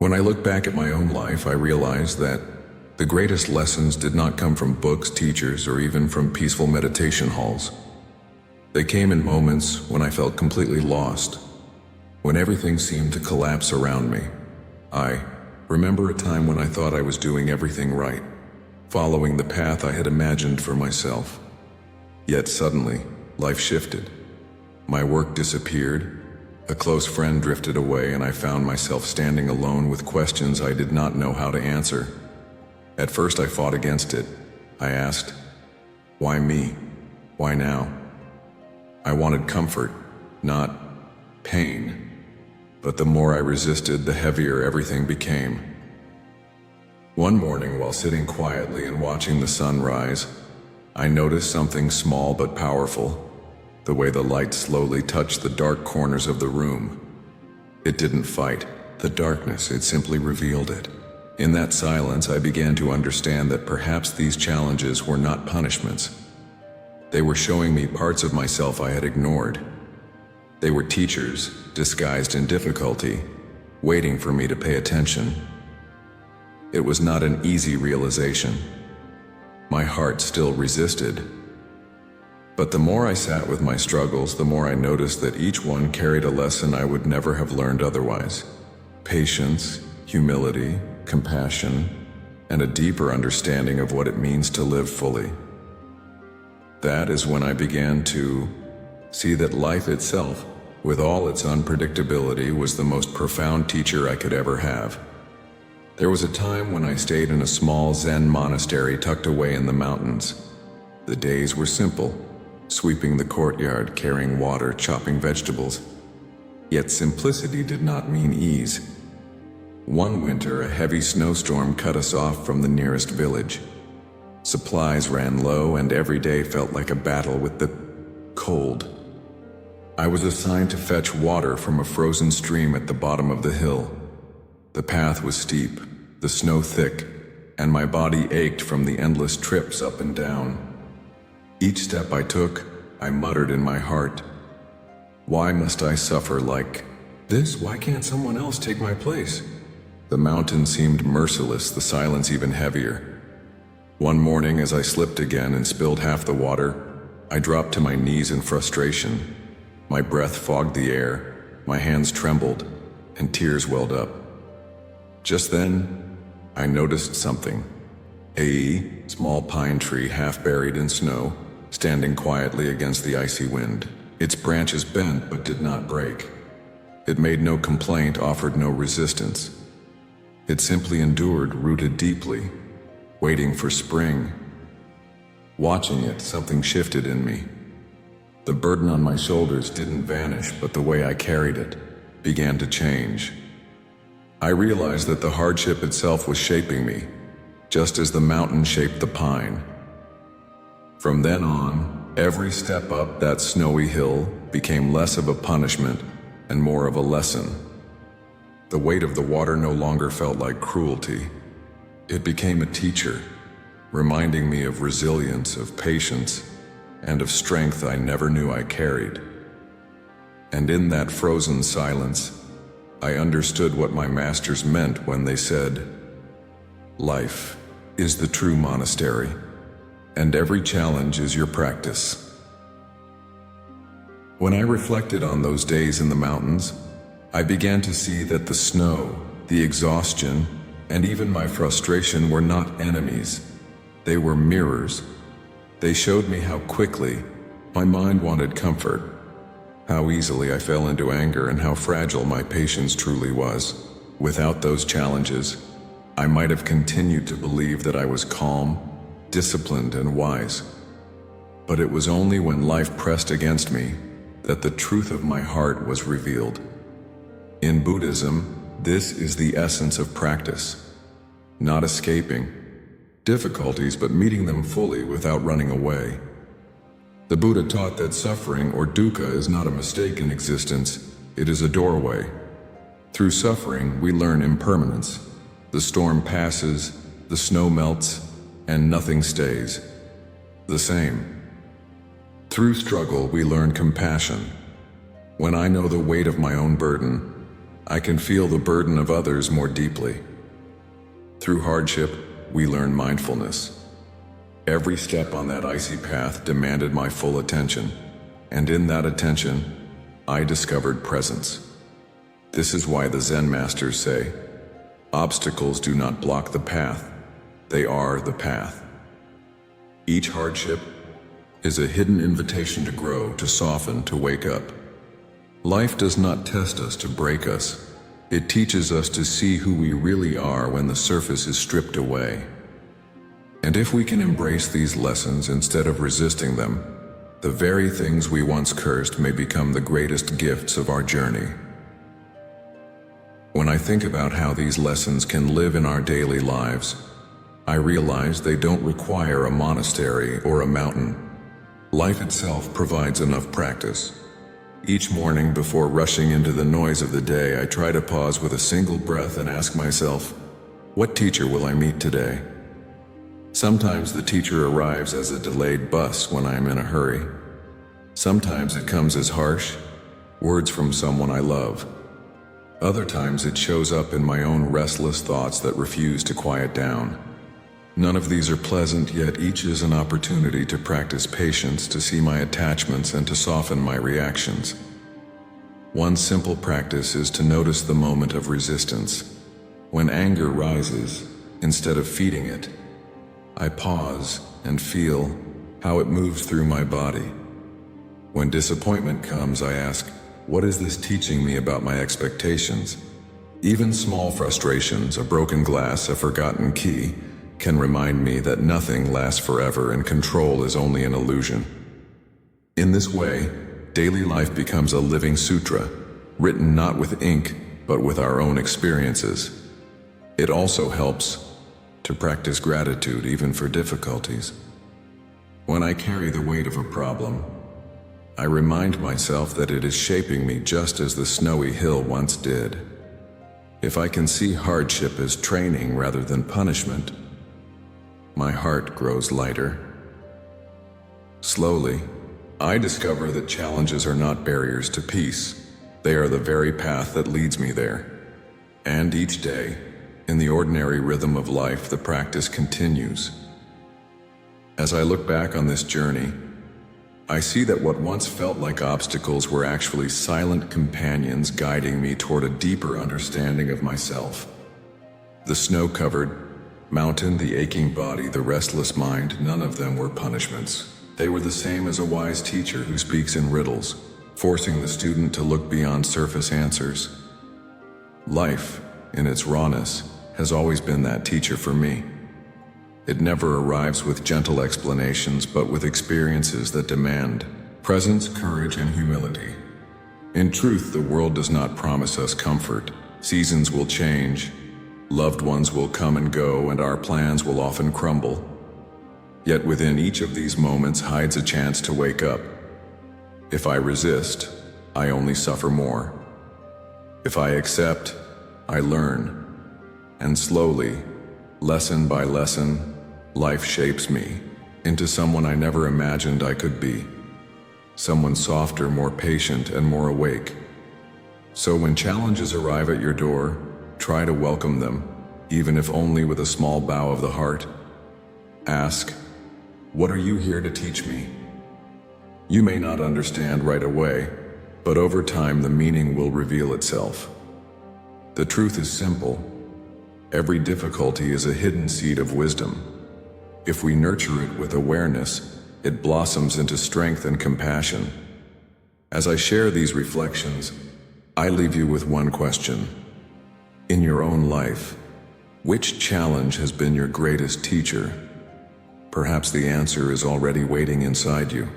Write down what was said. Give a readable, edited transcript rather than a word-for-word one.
When I look back at my own life, I realize that the greatest lessons did not come from books, teachers, or even from peaceful meditation halls. They came in moments when I felt completely lost, when everything seemed to collapse around me. I remember a time when I thought I was doing everything right, following the path I had imagined for myself. Yet suddenly, life shifted. My work disappeared, a close friend drifted away, and I found myself standing alone with questions I did not know how to answer. At first I fought against it. I asked, why me? Why now? I wanted comfort, not pain. But the more I resisted, the heavier everything became. One morning, while sitting quietly and watching the sun rise, I noticed something small but powerful, the way the light slowly touched the dark corners of the room. It didn't fight the darkness, it simply revealed it. In that silence, I began to understand that perhaps these challenges were not punishments. They were showing me parts of myself I had ignored. They were teachers, disguised in difficulty, waiting for me to pay attention. It was not an easy realization. My heart still resisted. But the more I sat with my struggles, the more I noticed that each one carried a lesson I would never have learned otherwise. Patience, humility, compassion, and a deeper understanding of what it means to live fully. That is when I began to see that life itself, with all its unpredictability, was the most profound teacher I could ever have. There was a time when I stayed in a small Zen monastery tucked away in the mountains. The days were simple, sweeping the courtyard, carrying water, chopping vegetables. Yet simplicity did not mean ease. One winter, a heavy snowstorm cut us off from the nearest village. Supplies ran low, and every day felt like a battle with the cold. I was assigned to fetch water from a frozen stream at the bottom of the hill. The path was steep, the snow thick, and my body ached from the endless trips up and down. Each step I took, I muttered in my heart, why must I suffer like this? Why can't someone else take my place? The mountain seemed merciless, the silence even heavier. One morning, as I slipped again and spilled half the water, I dropped to my knees in frustration. My breath fogged the air, my hands trembled, and tears welled up. Just then, I noticed something. A small pine tree, half buried in snow, standing quietly against the icy wind. Its branches bent but did not break. It made no complaint, offered no resistance. It simply endured, rooted deeply, waiting for spring. Watching it, something shifted in me. The burden on my shoulders didn't vanish, but the way I carried it began to change. I realized that the hardship itself was shaping me, just as the mountain shaped the pine. From then on, every step up that snowy hill became less of a punishment and more of a lesson. The weight of the water no longer felt like cruelty. It became a teacher, reminding me of resilience, of patience, and of strength I never knew I carried. And in that frozen silence, I understood what my masters meant when they said, life is the true monastery, and every challenge is your practice. When I reflected on those days in the mountains, I began to see that the snow, the exhaustion, and even my frustration were not enemies. They were mirrors. They showed me how quickly my mind wanted comfort, how easily I fell into anger, and how fragile my patience truly was. Without those challenges, I might have continued to believe that I was calm, disciplined, and wise. But it was only when life pressed against me that the truth of my heart was revealed. In Buddhism, this is the essence of practice, not escaping difficulties, but meeting them fully without running away. The Buddha taught that suffering, or dukkha, is not a mistake in existence, it is a doorway. Through suffering, we learn impermanence. The storm passes, the snow melts, and nothing stays the same. Through struggle, we learn compassion. When I know the weight of my own burden, I can feel the burden of others more deeply. Through hardship, we learn mindfulness. Every step on that icy path demanded my full attention, and in that attention, I discovered presence. This is why the Zen masters say, obstacles do not block the path, they are the path. Each hardship is a hidden invitation to grow, to soften, to wake up. Life does not test us to break us. It teaches us to see who we really are when the surface is stripped away. And if we can embrace these lessons instead of resisting them, the very things we once cursed may become the greatest gifts of our journey. When I think about how these lessons can live in our daily lives, I realize they don't require a monastery or a mountain. Life itself provides enough practice. Each morning before rushing into the noise of the day, I try to pause with a single breath and ask myself, what teacher will I meet today? Sometimes the teacher arrives as a delayed bus when I am in a hurry. Sometimes it comes as harsh words from someone I love. Other times it shows up in my own restless thoughts that refuse to quiet down. None of these are pleasant, yet each is an opportunity to practice patience, to see my attachments, and to soften my reactions. One simple practice is to notice the moment of resistance. When anger rises, instead of feeding it, I pause and feel how it moves through my body. When disappointment comes, I ask, what is this teaching me about my expectations? Even small frustrations, a broken glass, a forgotten key, can remind me that nothing lasts forever and control is only an illusion. In this way, daily life becomes a living sutra, written not with ink, but with our own experiences. It also helps to practice gratitude even for difficulties. When I carry the weight of a problem, I remind myself that it is shaping me just as the snowy hill once did. If I can see hardship as training rather than punishment, my heart grows lighter. Slowly, I discover that challenges are not barriers to peace. They are the very path that leads me there. And each day, in the ordinary rhythm of life, the practice continues. As I look back on this journey, I see that what once felt like obstacles were actually silent companions guiding me toward a deeper understanding of myself. The snow-covered mountain, the aching body, the restless mind, none of them were punishments. They were the same as a wise teacher who speaks in riddles, forcing the student to look beyond surface answers. Life, in its rawness, has always been that teacher for me. It never arrives with gentle explanations, but with experiences that demand presence, courage, and humility. In truth, the world does not promise us comfort. Seasons will change, loved ones will come and go, and our plans will often crumble. Yet within each of these moments hides a chance to wake up. If I resist, I only suffer more. If I accept, I learn. And slowly, lesson by lesson, life shapes me into someone I never imagined I could be. Someone softer, more patient, and more awake. So when challenges arrive at your door, try to welcome them, even if only with a small bow of the heart. Ask, what are you here to teach me? You may not understand right away, but over time the meaning will reveal itself. The truth is simple. Every difficulty is a hidden seed of wisdom. If we nurture it with awareness, it blossoms into strength and compassion. As I share these reflections, I leave you with one question. In your own life, which challenge has been your greatest teacher? Perhaps the answer is already waiting inside you.